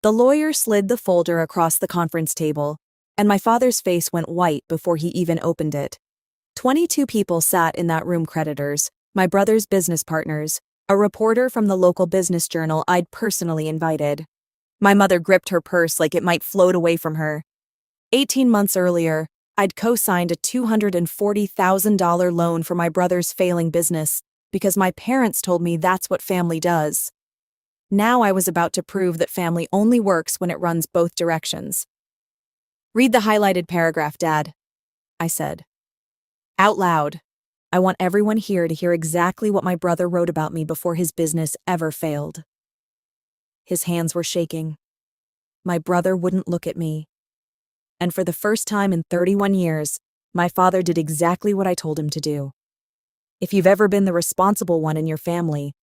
The lawyer slid the folder across the conference table, and my father's face went white before he even opened it. 22 people sat in that room: creditors, my brother's business partners, a reporter from the local business journal I'd personally invited. My mother gripped her purse like it might float away from her. 18 months earlier, I'd co-signed a $240,000 loan for my brother's failing business because my parents told me that's what family does. Now I was about to prove that family only works when it runs both directions. "Read the highlighted paragraph, Dad," I said. "Out loud. I want everyone here to hear exactly what my brother wrote about me before his business ever failed." His hands were shaking. My brother wouldn't look at me. And for the first time in 31 years, my father did exactly what I told him to do. If you've ever been the responsible one in your family,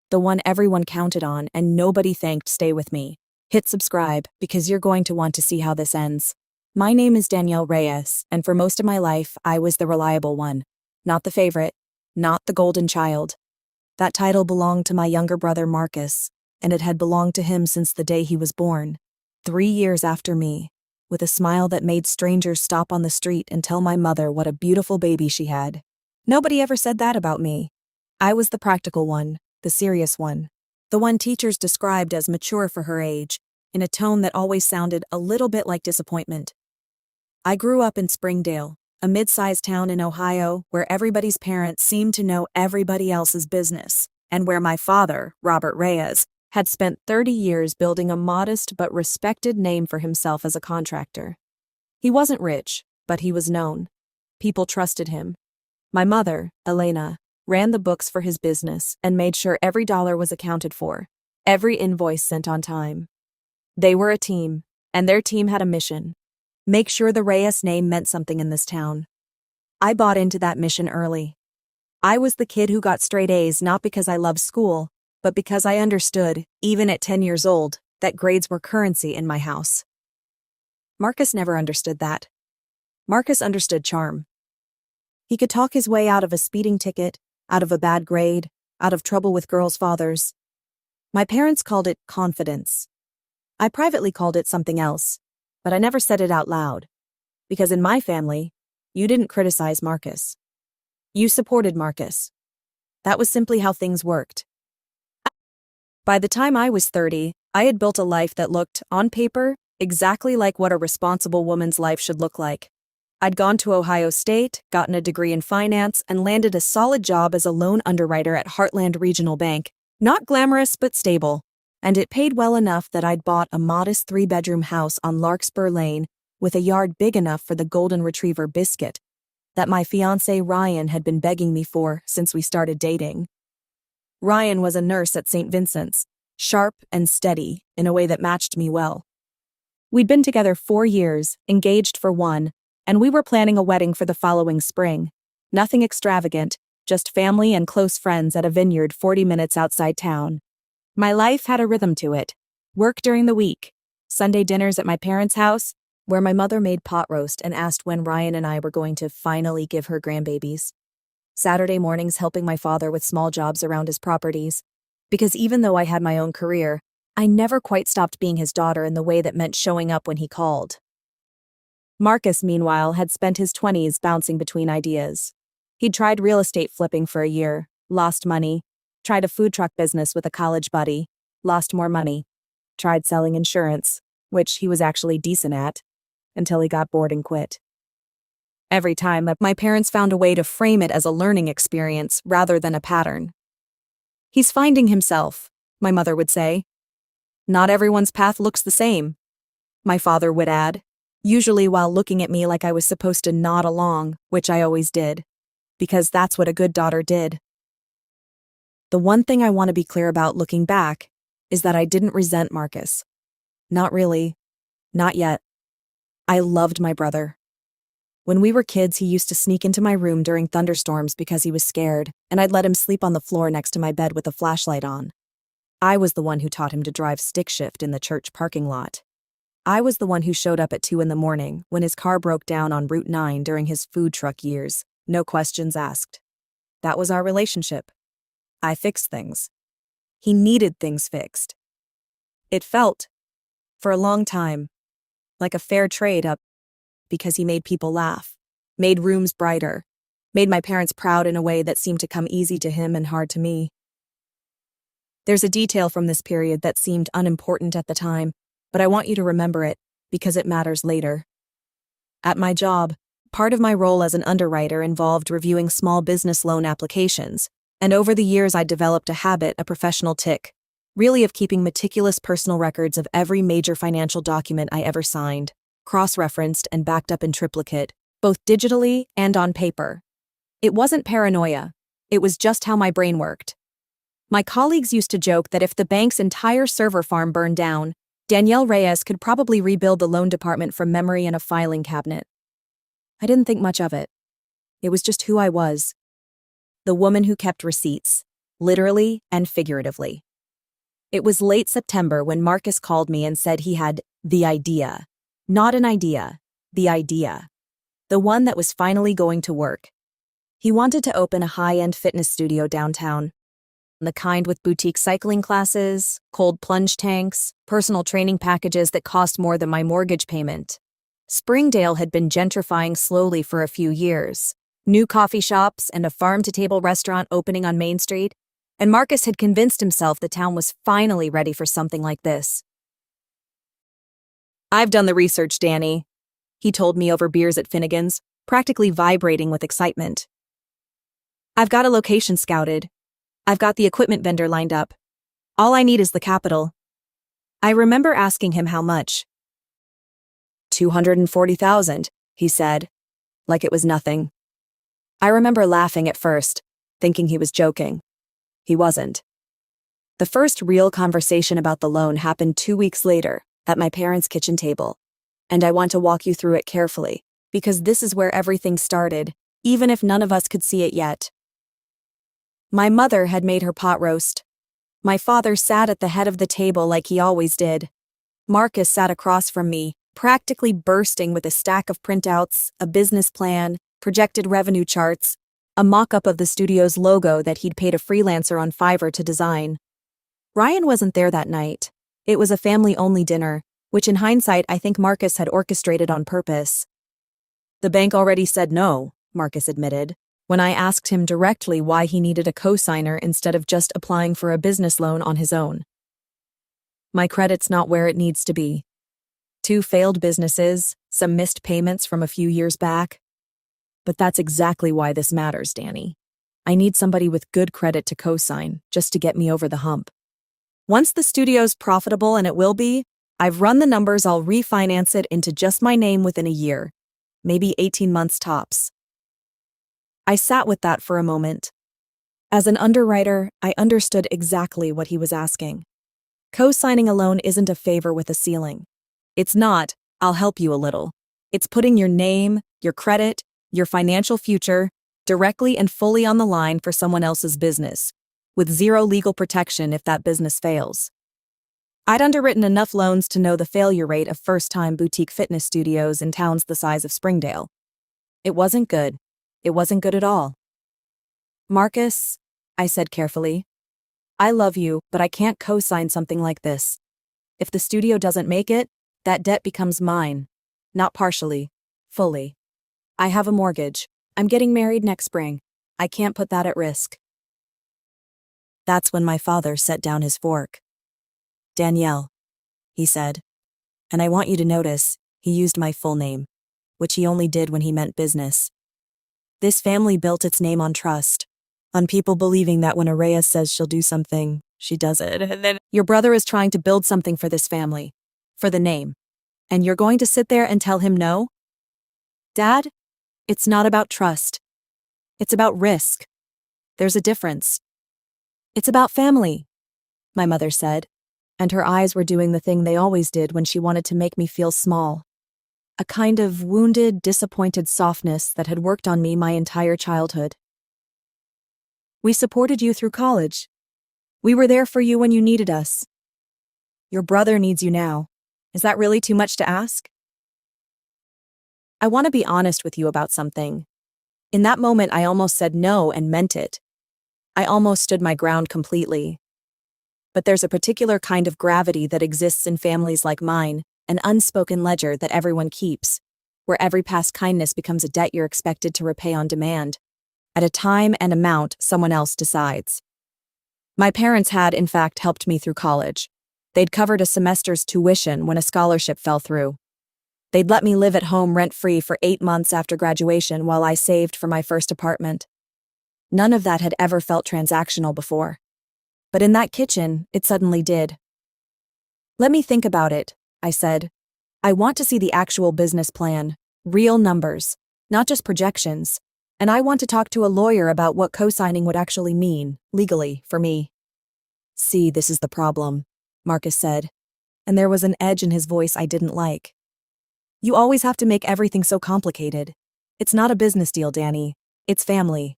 the one everyone counted on and nobody thanked, stay with me. Hit subscribe because you're going to want to see how this ends. My name is Danielle Reyes, and for most of my life, I was the reliable one. Not the favorite, not the golden child. That title belonged to my younger brother Marcus, and it had belonged to him since the day he was born, 3 years after me, with a smile that made strangers stop on the street and tell my mother what a beautiful baby she had. Nobody ever said that about me. I was the practical one, the serious one, the one teachers described as mature for her age, in a tone that always sounded a little bit like disappointment. I grew up in Springdale, a mid-sized town in Ohio where everybody's parents seemed to know everybody else's business, and where my father, Robert Reyes, had spent 30 years building a modest but respected name for himself as a contractor. He wasn't rich, but he was known. People trusted him. My mother, Elena, ran the books for his business and made sure every dollar was accounted for, every invoice sent on time. They were a team, and their team had a mission: make sure the Reyes name meant something in this town. I bought into that mission early. I was the kid who got straight A's not because I loved school, but because I understood, even at 10 years old, that grades were currency in my house. Marcus never understood that. Marcus understood charm. He could talk his way out of a speeding ticket, out of a bad grade, out of trouble with girls' fathers. My parents called it confidence. I privately called it something else, but I never said it out loud. Because in my family, you didn't criticize Marcus. You supported Marcus. That was simply how things worked. By the time I was 30, I had built a life that looked, on paper, exactly like what a responsible woman's life should look like. I'd gone to Ohio State, gotten a degree in finance, and landed a solid job as a loan underwriter at Heartland Regional Bank. Not glamorous, but stable. And it paid well enough that I'd bought a modest 3-bedroom house on Larkspur Lane with a yard big enough for the golden retriever Biscuit that my fiancé Ryan had been begging me for since we started dating. Ryan was a nurse at St. Vincent's, sharp and steady in a way that matched me well. We'd been together 4 years, engaged for 1, and we were planning a wedding for the following spring. Nothing extravagant, just family and close friends at a vineyard 40 minutes outside town. My life had a rhythm to it. Work during the week, Sunday dinners at my parents' house, where my mother made pot roast and asked when Ryan and I were going to finally give her grandbabies. Saturday mornings helping my father with small jobs around his properties. Because even though I had my own career, I never quite stopped being his daughter in the way that meant showing up when he called. Marcus, meanwhile, had spent his 20s bouncing between ideas. He'd tried real estate flipping for a year, lost money, tried a food truck business with a college buddy, lost more money, tried selling insurance, which he was actually decent at, until he got bored and quit. Every time, my parents found a way to frame it as a learning experience rather than a pattern. "He's finding himself," my mother would say. "Not everyone's path looks the same," my father would add, usually while looking at me like I was supposed to nod along, which I always did, because that's what a good daughter did. The one thing I want to be clear about looking back is that I didn't resent Marcus. Not really. Not yet. I loved my brother. When we were kids, he used to sneak into my room during thunderstorms because he was scared, and I'd let him sleep on the floor next to my bed with a flashlight on. I was the one who taught him to drive stick shift in the church parking lot. I was the one who showed up at 2 in the morning when his car broke down on Route 9 during his food truck years, no questions asked. That was our relationship. I fixed things. He needed things fixed. It felt, For a long time. Like a fair trade up, because he made people laugh, made rooms brighter, made my parents proud in a way that seemed to come easy to him and hard to me. There's a detail from this period that seemed unimportant at the time, but I want you to remember it, because it matters later. At my job, part of my role as an underwriter involved reviewing small business loan applications, and over the years I developed a habit, a professional tic, really of keeping meticulous personal records of every major financial document I ever signed, cross-referenced and backed up in triplicate, both digitally and on paper. It wasn't paranoia. It was just how my brain worked. My colleagues used to joke that if the bank's entire server farm burned down, Danielle Reyes could probably rebuild the loan department from memory in a filing cabinet. I didn't think much of it. It was just who I was. The woman who kept receipts, literally and figuratively. It was late September when Marcus called me and said he had the idea. Not an idea, the idea. The one that was finally going to work. He wanted to open a high-end fitness studio downtown. The kind with boutique cycling classes, cold plunge tanks, personal training packages that cost more than my mortgage payment. Springdale had been gentrifying slowly for a few years. New coffee shops and a farm-to-table restaurant opening on Main Street, and Marcus had convinced himself the town was finally ready for something like this. "I've done the research, Danny," he told me over beers at Finnegan's, practically vibrating with excitement. "I've got a location scouted. I've got the equipment vendor lined up. All I need is the capital." I remember asking him how much. $240,000, he said, like it was nothing. I remember laughing at first, thinking he was joking. He wasn't. The first real conversation about the loan happened 2 weeks later, at my parents' kitchen table. And I want to walk you through it carefully, because this is where everything started, even if none of us could see it yet. My mother had made her pot roast. My father sat at the head of the table like he always did. Marcus sat across from me, practically bursting with a stack of printouts, a business plan, projected revenue charts, a mock-up of the studio's logo that he'd paid a freelancer on Fiverr to design. Ryan wasn't there that night. It was a family-only dinner, which in hindsight I think Marcus had orchestrated on purpose. "The bank already said no," Marcus admitted, when I asked him directly why he needed a co-signer instead of just applying for a business loan on his own. "My credit's not where it needs to be. 2 failed businesses, some missed payments from a few years back. But that's exactly why this matters, Danny. I need somebody with good credit to co-sign, just to get me over the hump. Once the studio's profitable, and it will be, I've run the numbers, I'll refinance it into just my name within a year. Maybe 18 months tops." I sat with that for a moment. As an underwriter, I understood exactly what he was asking. Co-signing a loan isn't a favor with a ceiling. It's not, "I'll help you a little." It's putting your name, your credit, your financial future, directly and fully on the line for someone else's business, with zero legal protection if that business fails. I'd underwritten enough loans to know the failure rate of first-time boutique fitness studios in towns the size of Springdale. It wasn't good. It wasn't good at all. "Marcus," I said carefully, "I love you, but I can't co-sign something like this. If the studio doesn't make it, that debt becomes mine. Not partially, fully. I have a mortgage. I'm getting married next spring. I can't put that at risk." That's when my father set down his fork. "Danielle," he said, and I want you to notice, he used my full name, which he only did when he meant business. This family built its name on trust, on people believing that when Araya says she'll do something, she does it. And then your brother is trying to build something for this family, for the name, and you're going to sit there and tell him no? Dad, it's not about trust. It's about risk. There's a difference. It's about family, my mother said, and her eyes were doing the thing they always did when she wanted to make me feel small. A kind of wounded, disappointed softness that had worked on me my entire childhood. "We supported you through college. We were there for you when you needed us. Your brother needs you now. Is that really too much to ask?" I want to be honest with you about something. In that moment, I almost said no and meant it. I almost stood my ground completely. But there's a particular kind of gravity that exists in families like mine, an unspoken ledger that everyone keeps, where every past kindness becomes a debt you're expected to repay on demand, at a time and amount someone else decides. My parents had, in fact, helped me through college. They'd covered a semester's tuition when a scholarship fell through. They'd let me live at home rent-free for 8 months after graduation while I saved for my first apartment. None of that had ever felt transactional before. But in that kitchen, it suddenly did. "Let me think about it," I said. "I want to see the actual business plan, real numbers, not just projections, and I want to talk to a lawyer about what co-signing would actually mean, legally, for me." "See, this is the problem," Marcus said, and there was an edge in his voice I didn't like. "You always have to make everything so complicated. It's not a business deal, Danny. It's family."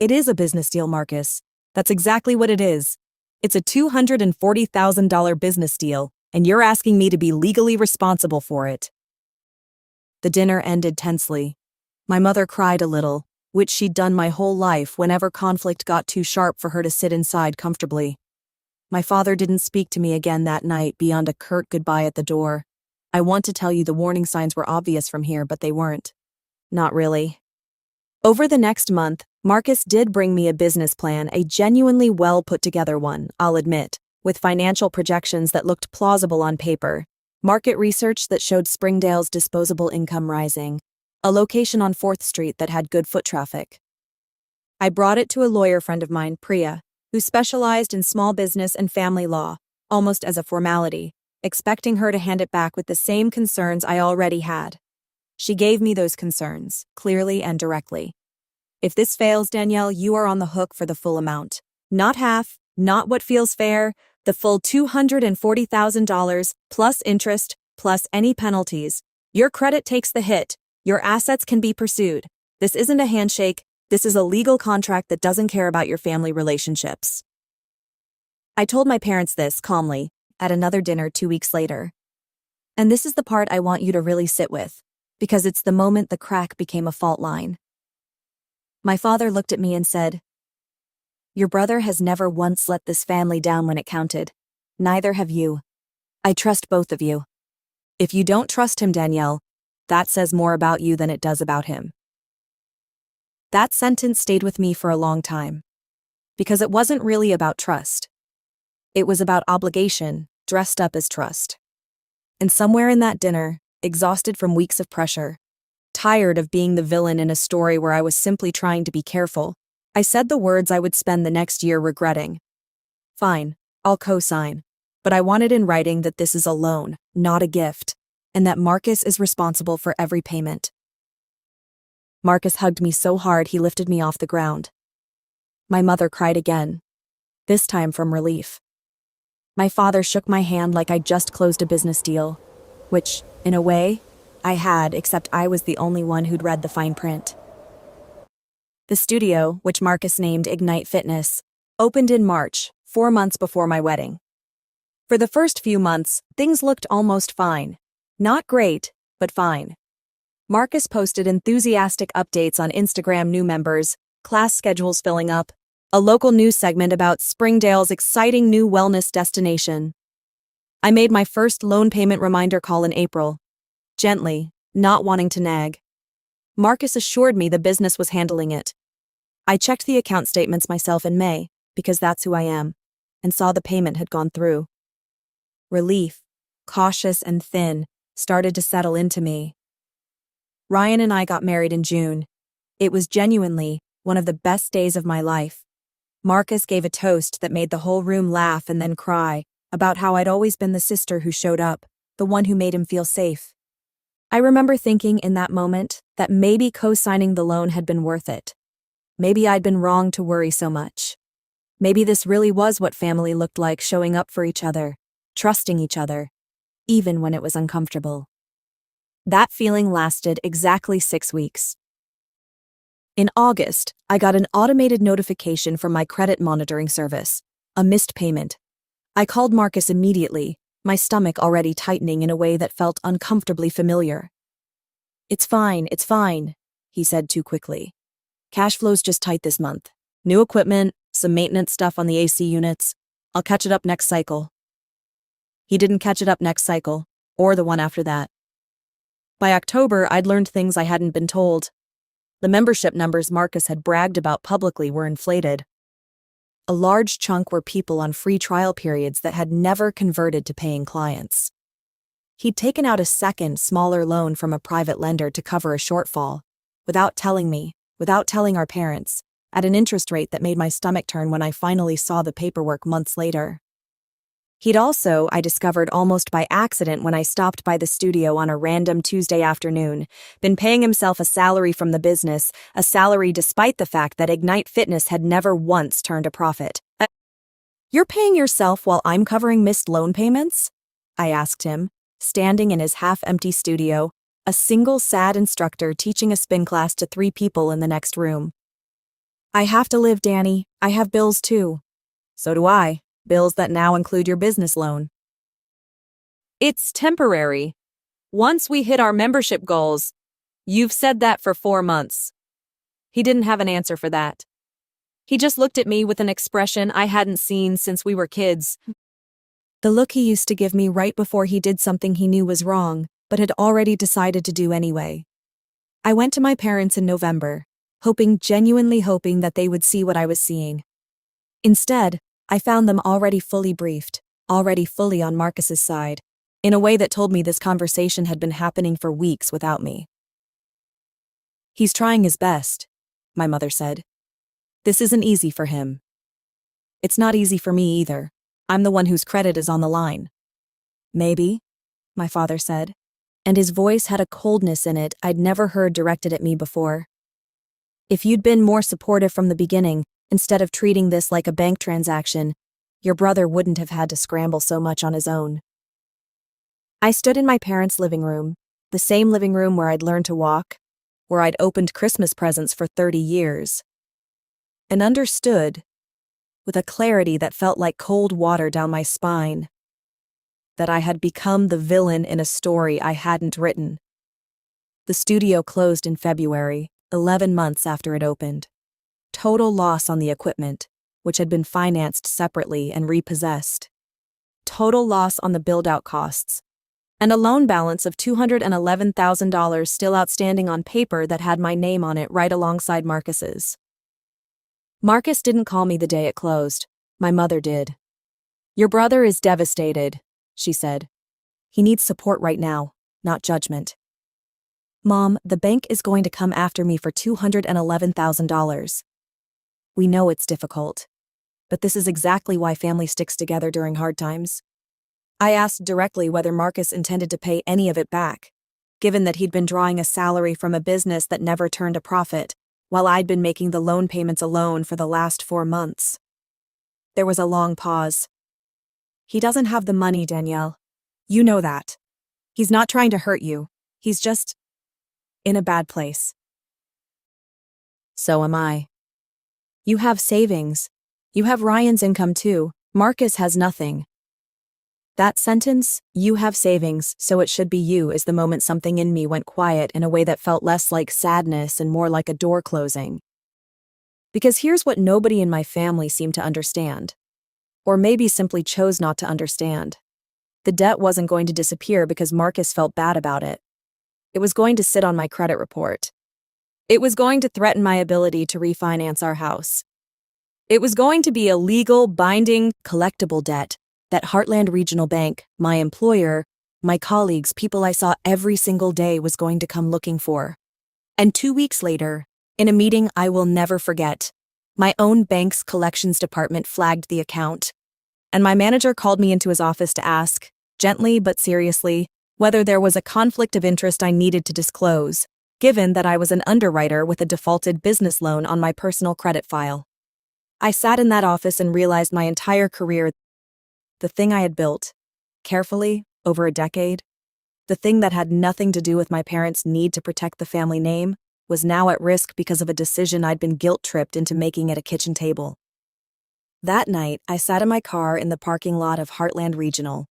"It is a business deal, Marcus. That's exactly what it is. It's a $240,000 business deal, and you're asking me to be legally responsible for it." The dinner ended tensely. My mother cried a little, which she'd done my whole life whenever conflict got too sharp for her to sit inside comfortably. My father didn't speak to me again that night beyond a curt goodbye at the door. I want to tell you the warning signs were obvious from here, but they weren't. Not really. Over the next month, Marcus did bring me a business plan, a genuinely well-put-together one, I'll admit, with financial projections that looked plausible on paper, market research that showed Springdale's disposable income rising, a location on 4th Street that had good foot traffic. I brought it to a lawyer friend of mine, Priya, who specialized in small business and family law, almost as a formality, expecting her to hand it back with the same concerns I already had. She gave me those concerns, clearly and directly. "If this fails, Danielle, you are on the hook for the full amount. Not half, not what feels fair, the full $240,000, plus interest, plus any penalties. Your credit takes the hit. Your assets can be pursued. This isn't a handshake. This is a legal contract that doesn't care about your family relationships." I told my parents this, calmly, at another dinner 2 weeks later. And this is the part I want you to really sit with, because it's the moment the crack became a fault line. My father looked at me and said, "Your brother has never once let this family down when it counted. Neither have you. I trust both of you. If you don't trust him, Danielle, that says more about you than it does about him." That sentence stayed with me for a long time, because it wasn't really about trust. It was about obligation, dressed up as trust. And somewhere in that dinner, exhausted from weeks of pressure, tired of being the villain in a story where I was simply trying to be careful, I said the words I would spend the next year regretting. "Fine, I'll co-sign, but I want it in writing that this is a loan, not a gift, and that Marcus is responsible for every payment." Marcus hugged me so hard he lifted me off the ground. My mother cried again, this time from relief. My father shook my hand like I'd just closed a business deal, which, in a way, I had, except I was the only one who'd read the fine print. The studio, which Marcus named Ignite Fitness, opened in March, 4 months before my wedding. For the first few months, things looked almost fine. Not great, but fine. Marcus posted enthusiastic updates on Instagram, new members, class schedules filling up, a local news segment about Springdale's exciting new wellness destination. I made my first loan payment reminder call in April, gently, not wanting to nag. Marcus assured me the business was handling it. I checked the account statements myself in May, because that's who I am, and saw the payment had gone through. Relief, cautious and thin, started to settle into me. Ryan and I got married in June. It was genuinely one of the best days of my life. Marcus gave a toast that made the whole room laugh and then cry, about how I'd always been the sister who showed up, the one who made him feel safe. I remember thinking in that moment that maybe co-signing the loan had been worth it. Maybe I'd been wrong to worry so much. Maybe this really was what family looked like, showing up for each other, trusting each other, even when it was uncomfortable. That feeling lasted exactly 6 weeks. In August, I got an automated notification from my credit monitoring service, a missed payment. I called Marcus immediately, my stomach already tightening in a way that felt uncomfortably familiar. It's fine, he said too quickly. Cash flow's just tight this month. New equipment, some maintenance stuff on the AC units. I'll catch it up next cycle. He didn't catch it up next cycle, or the one after that. By October, I'd learned things I hadn't been told. The membership numbers Marcus had bragged about publicly were inflated. A large chunk were people on free trial periods that had never converted to paying clients. He'd taken out a second, smaller loan from a private lender to cover a shortfall, without telling me, without telling our parents, at an interest rate that made my stomach turn when I finally saw the paperwork months later. He'd also, I discovered almost by accident when I stopped by the studio on a random Tuesday afternoon, been paying himself a salary from the business, a salary despite the fact that Ignite Fitness had never once turned a profit. You're paying yourself while I'm covering missed loan payments? I asked him, standing in his half-empty studio, a single sad instructor teaching a spin class to 3 people in the next room. I have to live, Danny. I have bills too. So do I. Bills that now include your business loan. It's temporary. Once we hit our membership goals, you've said that for 4 months. He didn't have an answer for that. He just looked at me with an expression I hadn't seen since we were kids. The look he used to give me right before he did something he knew was wrong, but had already decided to do anyway. I went to my parents in November, genuinely hoping that they would see what I was seeing. Instead, I found them already fully briefed, already fully on Marcus's side, in a way that told me this conversation had been happening for weeks without me. He's trying his best, my mother said. This isn't easy for him. It's not easy for me either. I'm the one whose credit is on the line. Maybe, my father said, and his voice had a coldness in it I'd never heard directed at me before. If you'd been more supportive from the beginning, instead of treating this like a bank transaction, your brother wouldn't have had to scramble so much on his own. I stood in my parents' living room, the same living room where I'd learned to walk, where I'd opened Christmas presents for 30 years, and understood, with a clarity that felt like cold water down my spine, that I had become the villain in a story I hadn't written. The studio closed in February, 11 months after it opened. Total loss on the equipment, which had been financed separately and repossessed. Total loss on the build-out costs. And a loan balance of $211,000 still outstanding on paper that had my name on it right alongside Marcus's. Marcus didn't call me the day it closed. My mother did. Your brother is devastated, she said. He needs support right now, not judgment. Mom, the bank is going to come after me for $211,000. We know it's difficult, but this is exactly why family sticks together during hard times. I asked directly whether Marcus intended to pay any of it back, given that he'd been drawing a salary from a business that never turned a profit, while I'd been making the loan payments alone for the last 4 months. There was a long pause. He doesn't have the money, Danielle. You know that. He's not trying to hurt you. He's just in a bad place. So am I. You have savings. You have Ryan's income too. Marcus has nothing. That sentence, you have savings, so it should be you, is the moment something in me went quiet in a way that felt less like sadness and more like a door closing. Because here's what nobody in my family seemed to understand. Or maybe simply chose not to understand. The debt wasn't going to disappear because Marcus felt bad about it. It was going to sit on my credit report. It was going to threaten my ability to refinance our house. It was going to be a legal, binding, collectible debt that Heartland Regional Bank, my employer, my colleagues, people I saw every single day was going to come looking for. And 2 weeks later, in a meeting I will never forget, my own bank's collections department flagged the account, and my manager called me into his office to ask, gently but seriously, whether there was a conflict of interest I needed to disclose, given that I was an underwriter with a defaulted business loan on my personal credit file. I sat in that office and realized my entire career, the thing I had built, carefully, over a decade, the thing that had nothing to do with my parents' need to protect the family name, was now at risk because of a decision I'd been guilt-tripped into making at a kitchen table. That night, I sat in my car in the parking lot of Heartland Regional.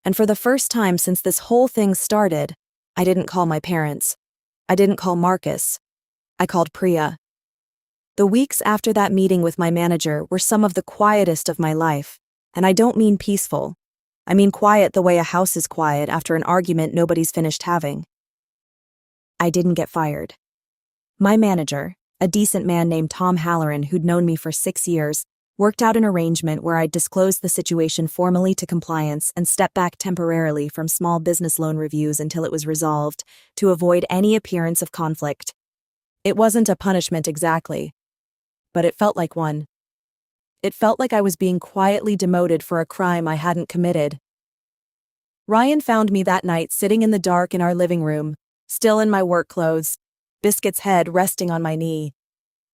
And for the first time since this whole thing started, I didn't call my parents. I didn't call Marcus. I called Priya. The weeks after that meeting with my manager were some of the quietest of my life, And I don't mean peaceful. I mean quiet the way a house is quiet after an argument nobody's finished having. I didn't get fired. My manager, a decent man named Tom Halloran who'd known me for 6 years, worked out an arrangement where I'd disclose the situation formally to compliance and step back temporarily from small business loan reviews until it was resolved, to avoid any appearance of conflict. It wasn't a punishment exactly, but it felt like one. It felt like I was being quietly demoted for a crime I hadn't committed. Ryan found me that night sitting in the dark in our living room, still in my work clothes, Biscuit's head resting on my knee,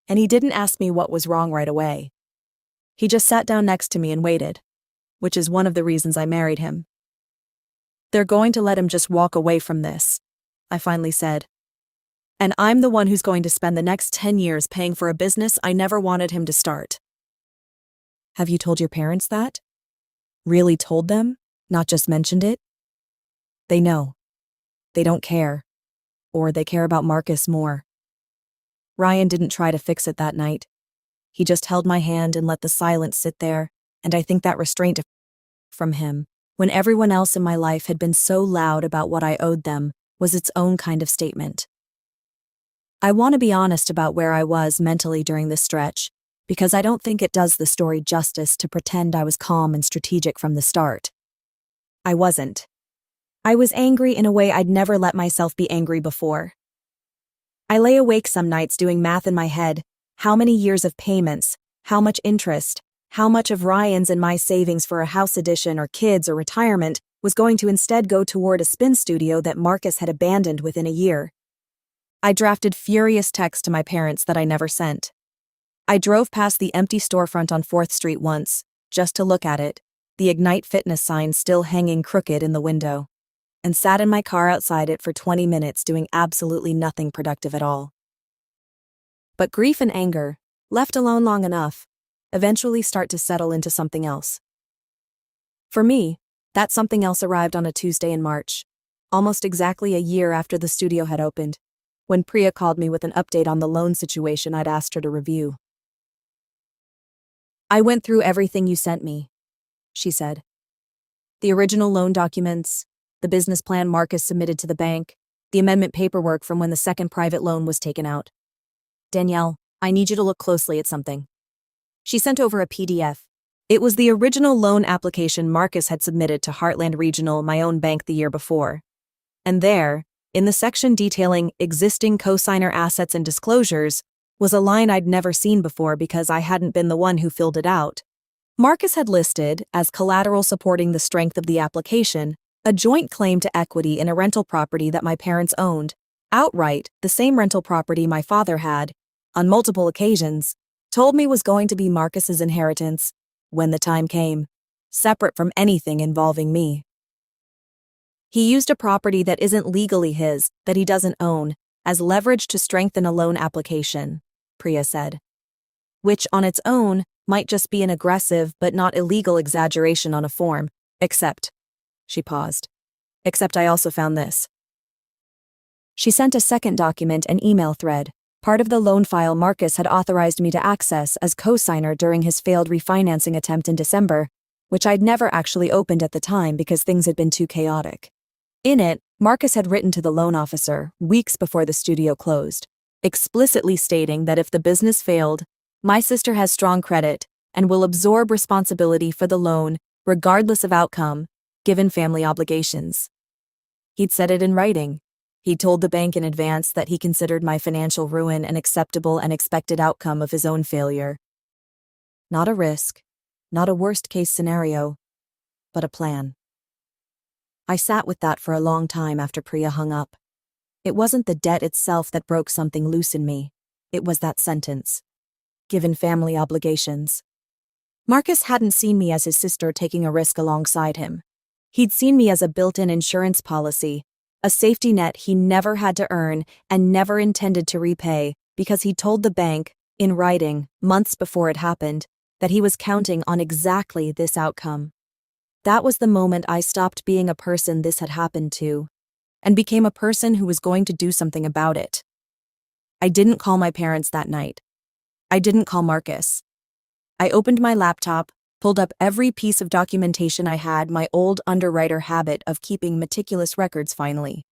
and he didn't ask me what was wrong right away. He just sat down next to me and waited, which is one of the reasons I married him. "They're going to let him just walk away from this," I finally said. "And I'm the one who's going to spend the next 10 years paying for a business I never wanted him to start." "Have you told your parents that? Really told them, not just mentioned it?" "They know. They don't care. Or they care about Marcus more." Ryan didn't try to fix it that night. He just held my hand and let the silence sit there, and I think that restraint from him, when everyone else in my life had been so loud about what I owed them, was its own kind of statement. I want to be honest about where I was mentally during this stretch, because I don't think it does the story justice to pretend I was calm and strategic from the start. I wasn't. I was angry in a way I'd never let myself be angry before. I lay awake some nights doing math in my head, how many years of payments, how much interest, how much of Ryan's and my savings for a house addition or kids or retirement was going to instead go toward a spin studio that Marcus had abandoned within a year. I drafted furious texts to my parents that I never sent. I drove past the empty storefront on 4th Street once, just to look at it, the Ignite Fitness sign still hanging crooked in the window, and sat in my car outside it for 20 minutes doing absolutely nothing productive at all. But grief and anger, left alone long enough, eventually start to settle into something else. For me, that something else arrived on a Tuesday in March, almost exactly a year after the studio had opened, when Priya called me with an update on the loan situation I'd asked her to review. "I went through everything you sent me," she said. "The original loan documents, the business plan Marcus submitted to the bank, the amendment paperwork from when the second private loan was taken out. Danielle, I need you to look closely at something." She sent over a PDF. It was the original loan application Marcus had submitted to Heartland Regional, my own bank, the year before. And there, in the section detailing existing cosigner assets and disclosures, was a line I'd never seen before because I hadn't been the one who filled it out. Marcus had listed, as collateral supporting the strength of the application, a joint claim to equity in a rental property that my parents owned, outright the same rental property my father had, on multiple occasions, told me was going to be Marcus's inheritance, when the time came, separate from anything involving me. He used a property that isn't legally his, that he doesn't own, as leverage to strengthen a loan application, Priya said. Which on its own might just be an aggressive but not illegal exaggeration on a form, except, she paused, except I also found this. She sent a second document, an email thread, part of the loan file Marcus had authorized me to access as cosigner during his failed refinancing attempt in December, which I'd never actually opened at the time because things had been too chaotic. In it, Marcus had written to the loan officer, weeks before the studio closed, explicitly stating that if the business failed, my sister has strong credit and will absorb responsibility for the loan regardless of outcome, given family obligations. He'd said it in writing. He'd told the bank in advance that he considered my financial ruin an acceptable and expected outcome of his own failure. Not a risk, not a worst-case scenario, but a plan. I sat with that for a long time after Priya hung up. It wasn't the debt itself that broke something loose in me. It was that sentence. Given family obligations. Marcus hadn't seen me as his sister taking a risk alongside him. He'd seen me as a built-in insurance policy, a safety net he never had to earn and never intended to repay because he told the bank, in writing, months before it happened, that he was counting on exactly this outcome. That was the moment I stopped being a person this had happened to, and became a person who was going to do something about it. I didn't call my parents that night. I didn't call Marcus. I opened my laptop, pulled up every piece of documentation I had, my old underwriter habit of keeping meticulous records finally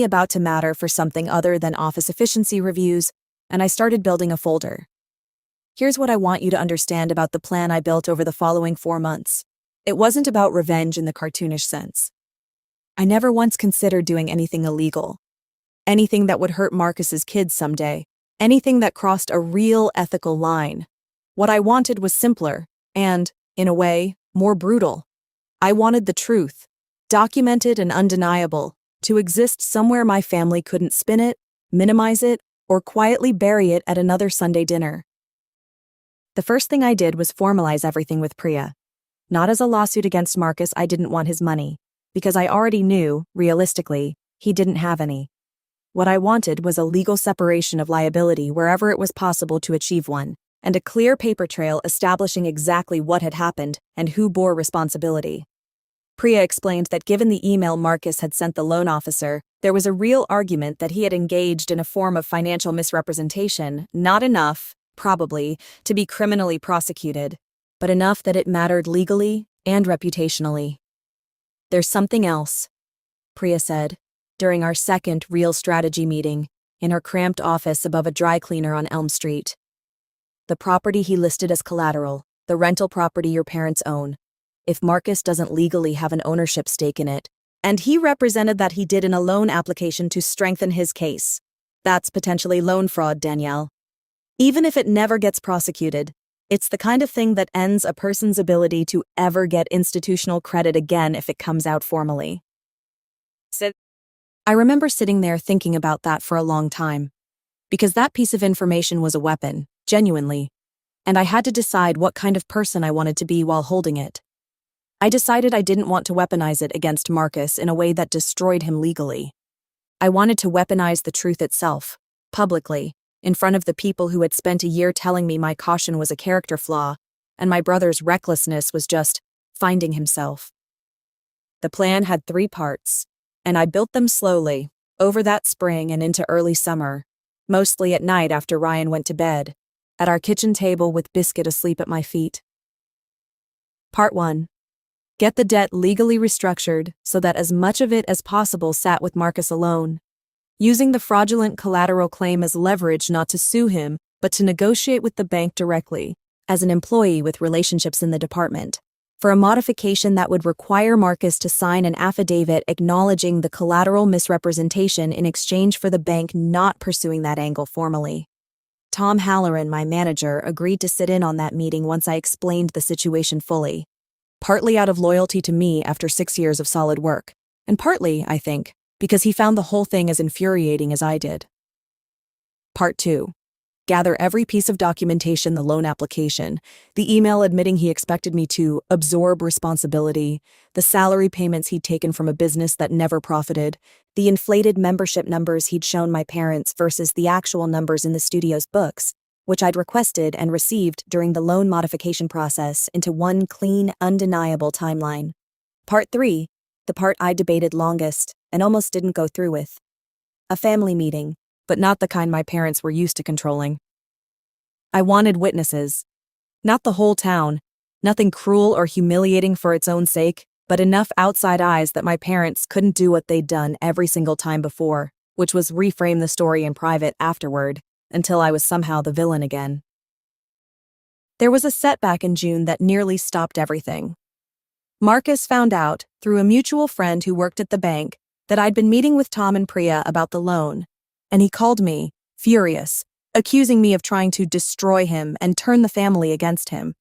about to matter for something other than office efficiency reviews, and I started building a folder. Here's what I want you to understand about the plan I built over the following 4 months. It wasn't about revenge in the cartoonish sense. I never once considered doing anything illegal. Anything that would hurt Marcus's kids someday. Anything that crossed a real ethical line. What I wanted was simpler and, in a way, more brutal. I wanted the truth, documented and undeniable, to exist somewhere my family couldn't spin it, minimize it, or quietly bury it at another Sunday dinner. The first thing I did was formalize everything with Priya. Not as a lawsuit against Marcus, I didn't want his money, because I already knew, realistically, he didn't have any. What I wanted was a legal separation of liability wherever it was possible to achieve one, and a clear paper trail establishing exactly what had happened and who bore responsibility. Priya explained that given the email Marcus had sent the loan officer, there was a real argument that he had engaged in a form of financial misrepresentation, not enough, probably, to be criminally prosecuted, but enough that it mattered legally and reputationally. "There's something else," Priya said, during our second real strategy meeting, in her cramped office above a dry cleaner on Elm Street. "The property he listed as collateral, the rental property your parents own. If Marcus doesn't legally have an ownership stake in it, and he represented that he did in a loan application to strengthen his case, that's potentially loan fraud, Danielle. Even if it never gets prosecuted, it's the kind of thing that ends a person's ability to ever get institutional credit again if it comes out formally." I remember sitting there thinking about that for a long time, because that piece of information was a weapon, genuinely, and I had to decide what kind of person I wanted to be while holding it. I decided I didn't want to weaponize it against Marcus in a way that destroyed him legally. I wanted to weaponize the truth itself, publicly, in front of the people who had spent a year telling me my caution was a character flaw, and my brother's recklessness was just finding himself. The plan had 3 parts, and I built them slowly, over that spring and into early summer, mostly at night after Ryan went to bed, at our kitchen table with Biscuit asleep at my feet. Part 1. Get the debt legally restructured so that as much of it as possible sat with Marcus alone, using the fraudulent collateral claim as leverage not to sue him, but to negotiate with the bank directly, as an employee with relationships in the department, for a modification that would require Marcus to sign an affidavit acknowledging the collateral misrepresentation in exchange for the bank not pursuing that angle formally. Tom Halloran, my manager, agreed to sit in on that meeting once I explained the situation fully, partly out of loyalty to me after 6 years of solid work, and partly, I think, because he found the whole thing as infuriating as I did. Part 2. Gather every piece of documentation, the loan application, the email admitting he expected me to absorb responsibility, the salary payments he'd taken from a business that never profited, the inflated membership numbers he'd shown my parents versus the actual numbers in the studio's books, which I'd requested and received during the loan modification process, into one clean, undeniable timeline. Part 3, the part I debated longest and almost didn't go through with. A family meeting, but not the kind my parents were used to controlling. I wanted witnesses. Not the whole town, nothing cruel or humiliating for its own sake, but enough outside eyes that my parents couldn't do what they'd done every single time before, which was reframe the story in private afterward, until I was somehow the villain again. There was a setback in June that nearly stopped everything. Marcus found out, through a mutual friend who worked at the bank, that I'd been meeting with Tom and Priya about the loan, and he called me, furious, accusing me of trying to destroy him and turn the family against him.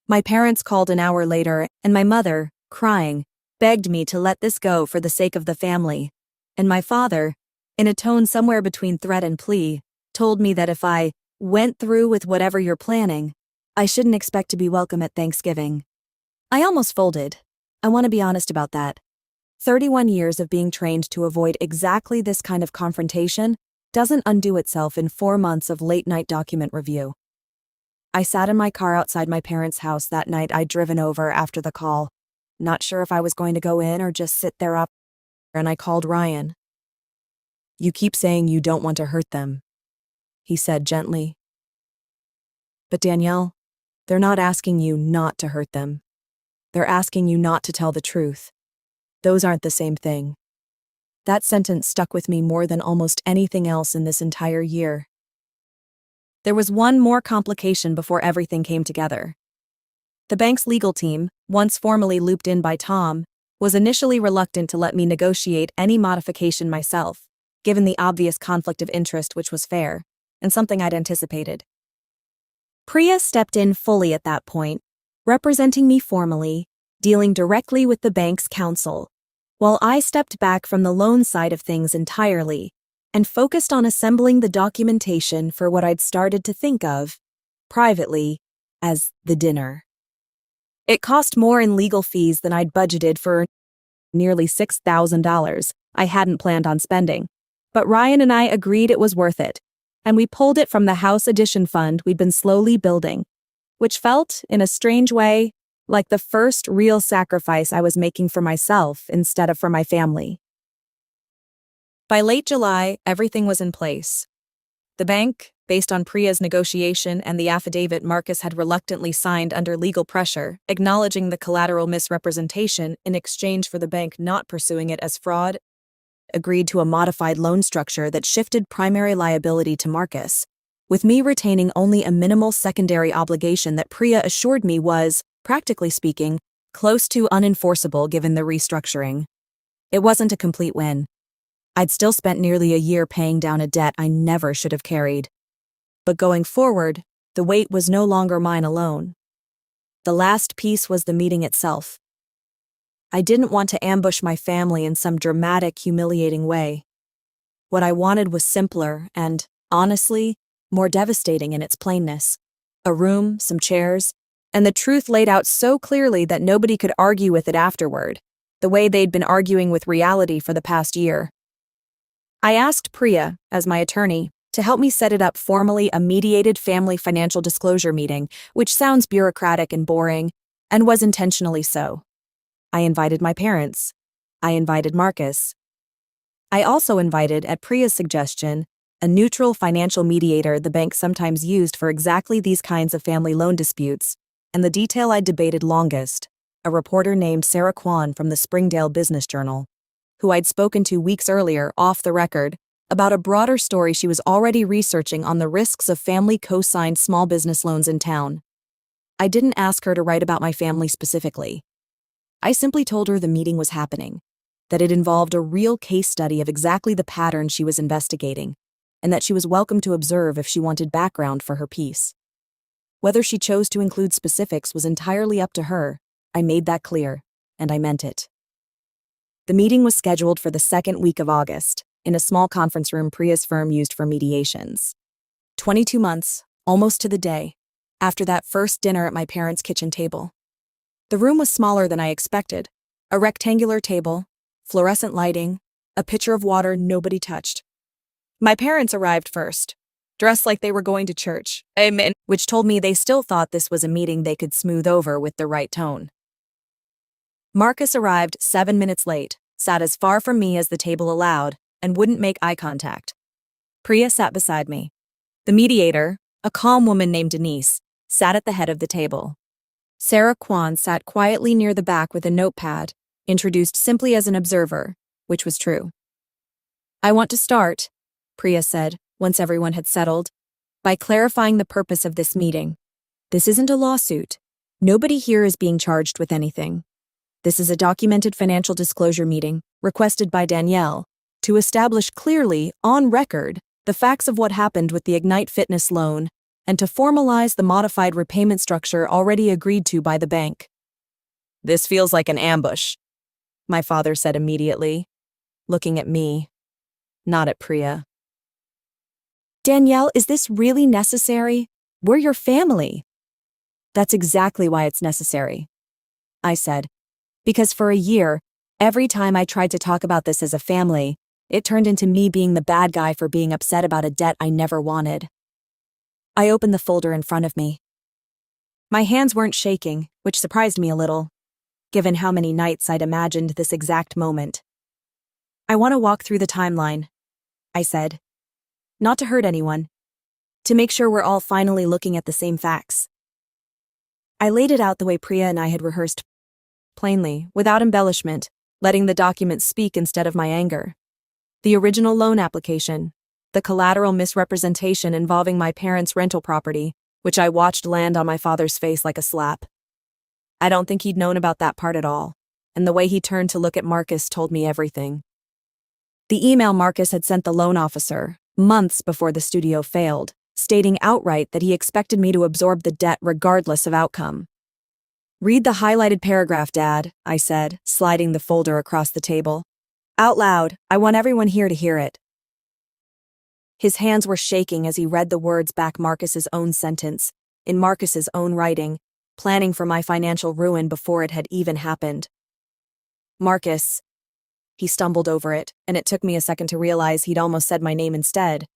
My parents called an hour later, and my mother, crying, begged me to let this go for the sake of the family, and my father, in a tone somewhere between threat and plea, told me that if I went through with whatever you're planning, I shouldn't expect to be welcome at Thanksgiving. I almost folded. I want to be honest about that. 31 years of being trained to avoid exactly this kind of confrontation doesn't undo itself in 4 months of late-night document review. I sat in my car outside my parents' house that night I'd driven over after the call, not sure if I was going to go in or just sit there up, and I called Ryan. "You keep saying you don't want to hurt them," he said gently. "But Danielle, They're not asking you not to hurt them. They're asking you not to tell the truth. Those aren't the same thing. That sentence stuck with me more than almost anything else in this entire year. There was one more complication before everything came together. The bank's legal team, once formally looped in by Tom, was initially reluctant to let me negotiate any modification myself, given the obvious conflict of interest, which was fair, and something I'd anticipated. Priya stepped in fully at that point, representing me formally, dealing directly with the bank's counsel, while I stepped back from the loan side of things entirely and focused on assembling the documentation for what I'd started to think of, privately, as the dinner. It cost more in legal fees than I'd budgeted for nearly $6,000 I hadn't planned on spending, but Ryan and I agreed it was worth it, and we pulled it from the house addition fund we'd been slowly building, which felt, in a strange way, like the first real sacrifice I was making for myself instead of for my family. By late July, everything was in place. The bank, based on Priya's negotiation and the affidavit Marcus had reluctantly signed under legal pressure, acknowledging the collateral misrepresentation in exchange for the bank not pursuing it as fraud, agreed to a modified loan structure that shifted primary liability to Marcus, with me retaining only a minimal secondary obligation that Priya assured me was, practically speaking, close to unenforceable given the restructuring. It wasn't a complete win. I'd still spent nearly a year paying down a debt I never should have carried. But going forward, the weight was no longer mine alone. The last piece was the meeting itself. I didn't want to ambush my family in some dramatic, humiliating way. What I wanted was simpler and, honestly, more devastating in its plainness. A room, some chairs, and the truth laid out so clearly that nobody could argue with it afterward, the way they'd been arguing with reality for the past year. I asked Priya, as my attorney, to help me set it up formally a mediated family financial disclosure meeting, which sounds bureaucratic and boring, and was intentionally so. I invited my parents. I invited Marcus. I also invited, at Priya's suggestion, a neutral financial mediator the bank sometimes used for exactly these kinds of family loan disputes, and the detail I debated longest, a reporter named Sarah Kwan from the Springdale Business Journal, who I'd spoken to weeks earlier, off the record, about a broader story she was already researching on the risks of family co-signed small business loans in town. I didn't ask her to write about my family specifically. I simply told her the meeting was happening, that it involved a real case study of exactly the pattern she was investigating, and that she was welcome to observe if she wanted background for her piece. Whether she chose to include specifics was entirely up to her. I made that clear, and I meant it. The meeting was scheduled for the second week of August, in a small conference room Priya's firm used for mediations. 22 months, almost to the day, after that first dinner at my parents' kitchen table. The room was smaller than I expected. A rectangular table, fluorescent lighting, a pitcher of water nobody touched. My parents arrived first, dressed like they were going to church, which told me they still thought this was a meeting they could smooth over with the right tone. Marcus arrived 7 minutes late, sat as far from me as the table allowed, and wouldn't make eye contact. Priya sat beside me. The mediator, a calm woman named Denise, sat at the head of the table. Sarah Kwan sat quietly near the back with a notepad, introduced simply as an observer, which was true. "I want to start," Priya said, once everyone had settled, "by clarifying the purpose of this meeting. This isn't a lawsuit. Nobody here is being charged with anything. This is a documented financial disclosure meeting, requested by Danielle, to establish clearly, on record, the facts of what happened with the Ignite Fitness loan, and to formalize the modified repayment structure already agreed to by the bank." "This feels like an ambush," my father said immediately, looking at me, not at Priya. "Danielle, is this really necessary? We're your family." "That's exactly why it's necessary," I said, because for a year, every time I tried to talk about this as a family, it turned into me being the bad guy for being upset about a debt I never wanted. I opened the folder in front of me. My hands weren't shaking, which surprised me a little, given how many nights I'd imagined this exact moment. "I want to walk through the timeline," I said. "Not to hurt anyone. To make sure we're all finally looking at the same facts." I laid it out the way Priya and I had rehearsed, plainly, without embellishment, letting the documents speak instead of my anger. The original loan application, the collateral misrepresentation involving my parents' rental property, which I watched land on my father's face like a slap. I don't think he'd known about that part at all, and the way he turned to look at Marcus told me everything. The email Marcus had sent the loan officer, months before the studio failed, stating outright that he expected me to absorb the debt regardless of outcome. "Read the highlighted paragraph, Dad," I said, sliding the folder across the table. "Out loud, I want everyone here to hear it." His hands were shaking as he read the words back Marcus's own sentence, in Marcus's own writing, planning for my financial ruin before it had even happened. "Marcus." He stumbled over it, and it took me a second to realize he'd almost said my name instead,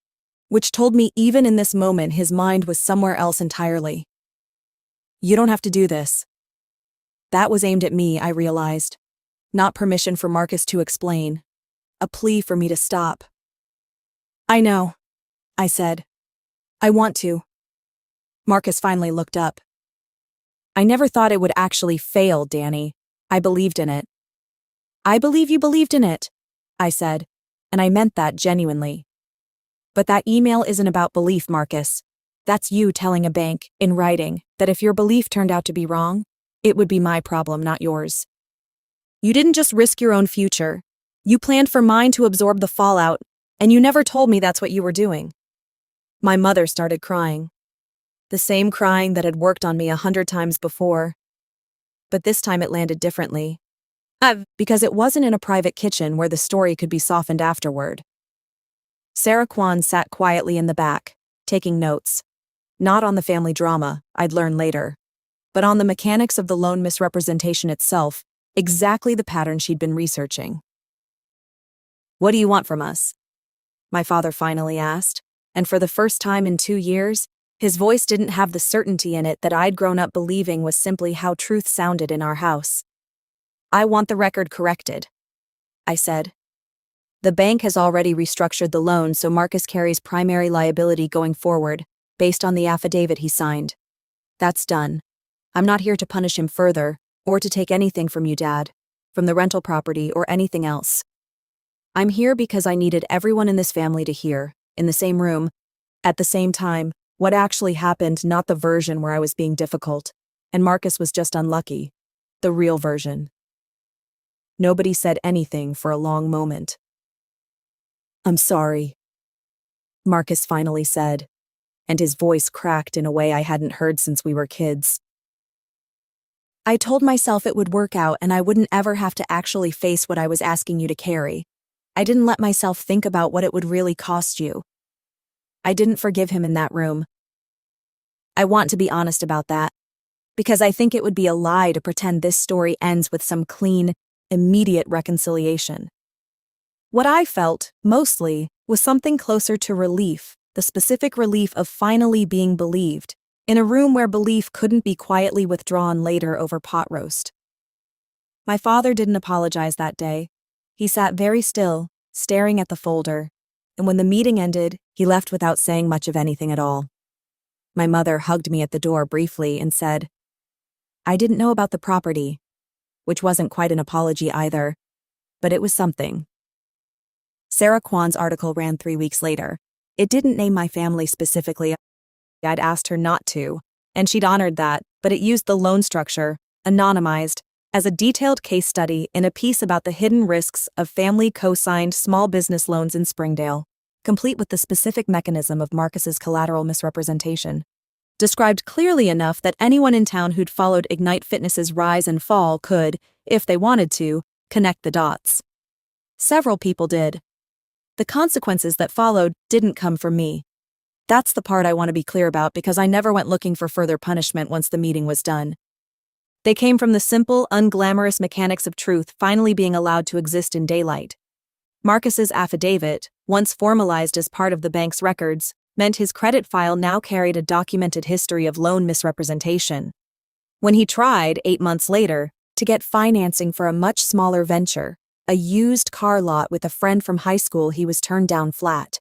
which told me even in this moment his mind was somewhere else entirely. "You don't have to do this." That was aimed at me, I realized. Not permission for Marcus to explain. A plea for me to stop. "I know," I said. "I want to." Marcus finally looked up. "I never thought it would actually fail, Danny. I believed in it." "I believe you believed in it," I said, and I meant that genuinely. "But that email isn't about belief, Marcus. That's you telling a bank, in writing, that if your belief turned out to be wrong, it would be my problem, not yours. You didn't just risk your own future. You planned for mine to absorb the fallout, and you never told me that's what you were doing." My mother started crying. The same crying that had worked on me 100 times before. But this time it landed differently. Because it wasn't in a private kitchen where the story could be softened afterward. Sarah Kwan sat quietly in the back, taking notes. Not on the family drama, I'd learn later, but on the mechanics of the loan misrepresentation itself, exactly the pattern she'd been researching. "What do you want from us?" my father finally asked, and for the first time in 2 years, his voice didn't have the certainty in it that I'd grown up believing was simply how truth sounded in our house. "I want the record corrected," I said. "The bank has already restructured the loan so Marcus carries primary liability going forward, based on the affidavit he signed. That's done. I'm not here to punish him further, or to take anything from you, Dad, from the rental property or anything else. I'm here because I needed everyone in this family to hear, in the same room, at the same time, what actually happened, not the version where I was being difficult, and Marcus was just unlucky. The real version." Nobody said anything for a long moment. "I'm sorry," Marcus finally said, and his voice cracked in a way I hadn't heard since we were kids. "I told myself it would work out and I wouldn't ever have to actually face what I was asking you to carry. I didn't let myself think about what it would really cost you. I didn't forgive him in that room. I want to be honest about that, because I think it would be a lie to pretend this story ends with some clean, immediate reconciliation. What I felt, mostly, was something closer to relief, the specific relief of finally being believed, in a room where belief couldn't be quietly withdrawn later over pot roast. My father didn't apologize that day. He sat very still, staring at the folder, and when the meeting ended, he left without saying much of anything at all. My mother hugged me at the door briefly and said, "I didn't know about the property," which wasn't quite an apology either, but it was something. Sarah Kwan's article ran 3 weeks later. It didn't name my family specifically. I'd asked her not to, and she'd honored that, but it used the loan structure, anonymized, as a detailed case study in a piece about the hidden risks of family co-signed small business loans in Springdale, complete with the specific mechanism of Marcus's collateral misrepresentation. Described clearly enough that anyone in town who'd followed Ignite Fitness's rise and fall could, if they wanted to, connect the dots. Several people did. The consequences that followed didn't come from me. That's the part I want to be clear about because I never went looking for further punishment once the meeting was done. They came from the simple, unglamorous mechanics of truth finally being allowed to exist in daylight. Marcus's affidavit, once formalized as part of the bank's records, meant his credit file now carried a documented history of loan misrepresentation. When he tried, 8 months later, to get financing for a much smaller venture, a used car lot with a friend from high school, he was turned down flat.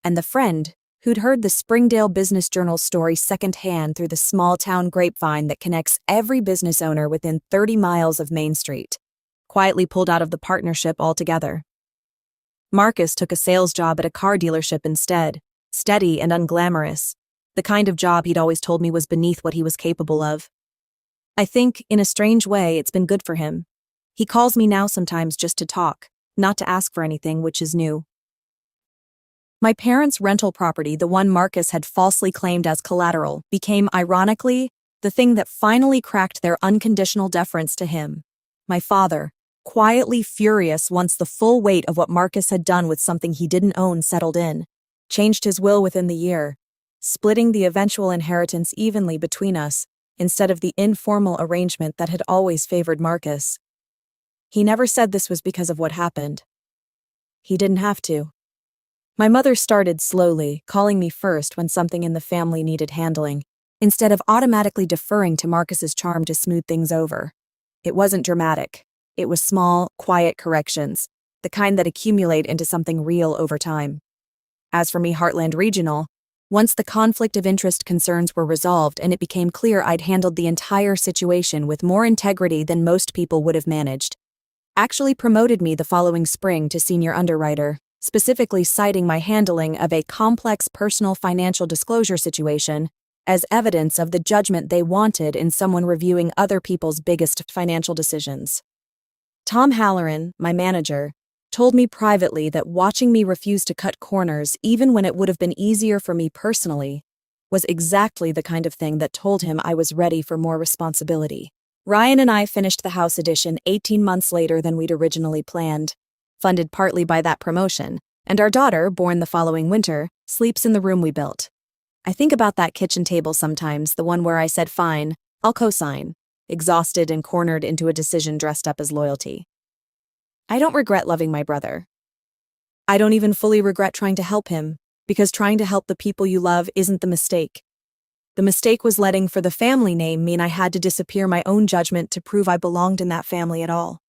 And the friend, who'd heard the Springdale Business Journal story secondhand through the small-town grapevine that connects every business owner within 30 miles of Main Street, quietly pulled out of the partnership altogether. Marcus took a sales job at a car dealership instead, steady and unglamorous, the kind of job he'd always told me was beneath what he was capable of. I think, in a strange way, it's been good for him. He calls me now sometimes just to talk, not to ask for anything, which is new. My parents' rental property, the one Marcus had falsely claimed as collateral, became, ironically, the thing that finally cracked their unconditional deference to him. My father, quietly furious once the full weight of what Marcus had done with something he didn't own settled in, changed his will within the year, splitting the eventual inheritance evenly between us instead of the informal arrangement that had always favored Marcus. He never said this was because of what happened. He didn't have to. My mother started slowly, calling me first when something in the family needed handling, instead of automatically deferring to Marcus's charm to smooth things over. It wasn't dramatic. It was small, quiet corrections, the kind that accumulate into something real over time. As for me, Heartland Regional, once the conflict of interest concerns were resolved and it became clear I'd handled the entire situation with more integrity than most people would have managed, actually promoted me the following spring to senior underwriter, specifically citing my handling of a complex personal financial disclosure situation as evidence of the judgment they wanted in someone reviewing other people's biggest financial decisions. Tom Halloran, my manager, told me privately that watching me refuse to cut corners even when it would have been easier for me personally was exactly the kind of thing that told him I was ready for more responsibility. Ryan and I finished the house addition 18 months later than we'd originally planned, funded partly by that promotion, and our daughter, born the following winter, sleeps in the room we built. I think about that kitchen table sometimes, the one where I said, "Fine, I'll co-sign," exhausted and cornered into a decision dressed up as loyalty. I don't regret loving my brother. I don't even fully regret trying to help him, because trying to help the people you love isn't the mistake. The mistake was letting for the family name mean I had to disappear my own judgment to prove I belonged in that family at all.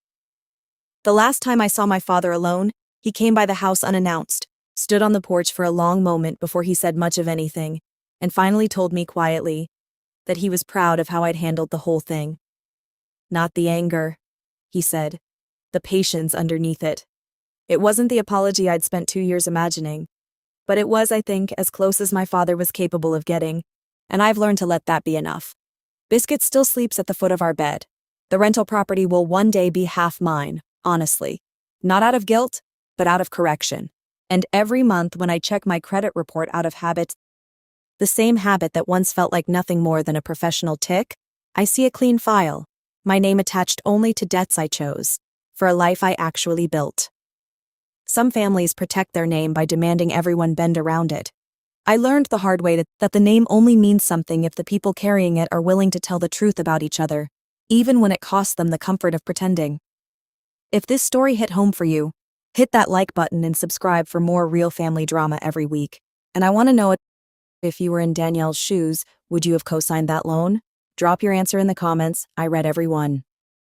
The last time I saw my father alone, he came by the house unannounced, stood on the porch for a long moment before he said much of anything, and finally told me quietly that he was proud of how I'd handled the whole thing. "Not the anger," he said, "the patience underneath it." It wasn't the apology I'd spent 2 years imagining, but it was, I think, as close as my father was capable of getting, and I've learned to let that be enough. Biscuit still sleeps at the foot of our bed. The rental property will one day be half mine, honestly. Not out of guilt, but out of correction. And every month when I check my credit report out of habit, the same habit that once felt like nothing more than a professional tick, I see a clean file, my name attached only to debts I chose, for a life I actually built. Some families protect their name by demanding everyone bend around it. I learned the hard way that the name only means something if the people carrying it are willing to tell the truth about each other, even when it costs them the comfort of pretending. If this story hit home for you, hit that like button and subscribe for more real family drama every week. And I want to know if you were in Danielle's shoes, would you have co-signed that loan? Drop your answer in the comments. I read every one.